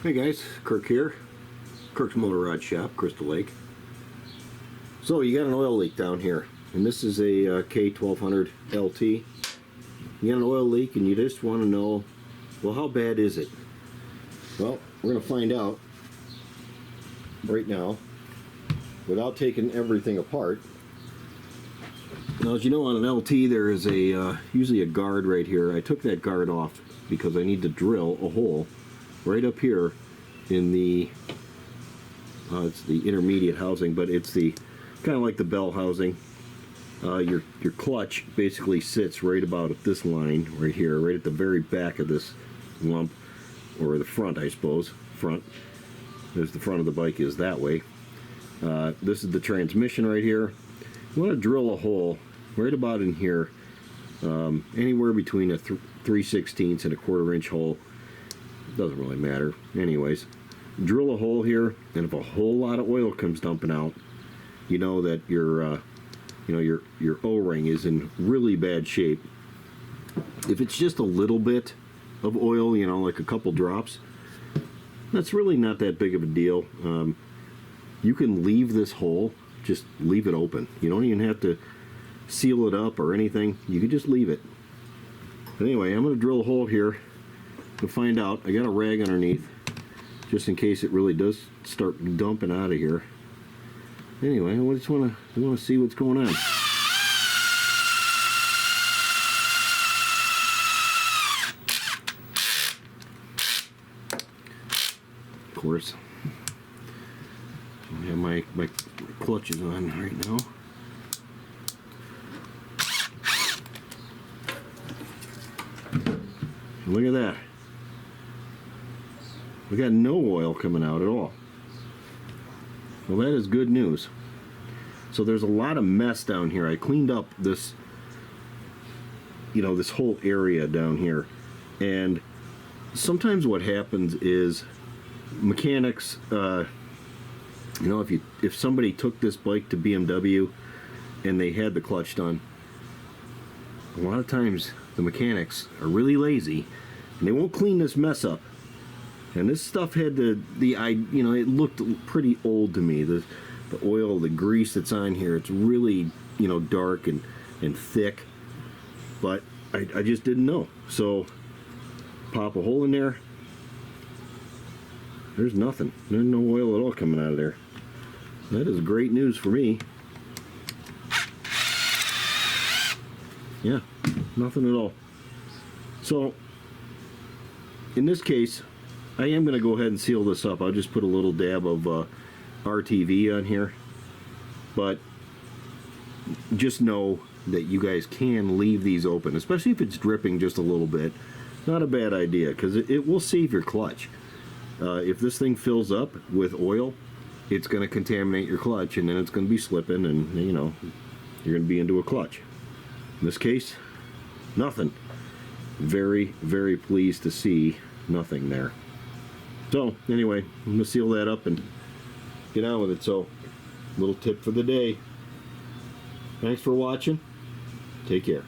Hey guys, Kirk here. Kirk's Motorrad Shop, Crystal Lake. So you got an oil leak down here, and this is a K1200LT. You got an oil leak and you just want to know, well, how bad is it? Well, we're going to find out right now without taking everything apart. Now, as you know, on an LT there is a usually a guard right here. I took that guard off because I need to drill a hole right up here in the it's the intermediate housing, but it's the kind of like the bell housing. Your clutch basically sits right about at this line right here, right at the very back of this lump, or the front, I suppose. Front. There's the front of the bike is that way. This is the transmission right here. You want to drill a hole right about in here, anywhere between a 3/16 and a 1/4 inch hole. Doesn't really matter. Anyways, drill a hole here, and if a whole lot of oil comes dumping out, you know that your O-ring is in really bad shape. If it's just a little bit of oil, you know, like a couple drops, that's really not that big of a deal. You can leave this hole, just leave it open. You don't even have to seal it up or anything. You can just leave it. But anyway, I'm going to drill a hole here to find out. I got a rag underneath just in case it really does start dumping out of here. Anyway, I just want to see what's going on. Of course, I have my clutches on right now. Look at that. We got no oil coming out at all. Well, that is good news. So there's a lot of mess down here. I cleaned up this, this whole area down here. And sometimes what happens is mechanics, if somebody took this bike to BMW and they had the clutch done, a lot of times the mechanics are really lazy and they won't clean this mess up. And this stuff had it looked pretty old to me. The oil, the grease that's on here, it's really, dark and thick. But I just didn't know. So pop a hole in there. There's nothing. There's no oil at all coming out of there. That is great news for me. Yeah, nothing at all. So in this case, I am going to go ahead and seal this up. I'll just put a little dab of RTV on here. But just know that you guys can leave these open, especially if it's dripping just a little bit. Not a bad idea, because it will save your clutch. If this thing fills up with oil, it's going to contaminate your clutch, and then it's going to be slipping, and you're going to be into a clutch. In this case, nothing. Very, very pleased to see nothing there. So anyway, I'm going to seal that up and get on with it. So, little tip for the day. Thanks for watching. Take care.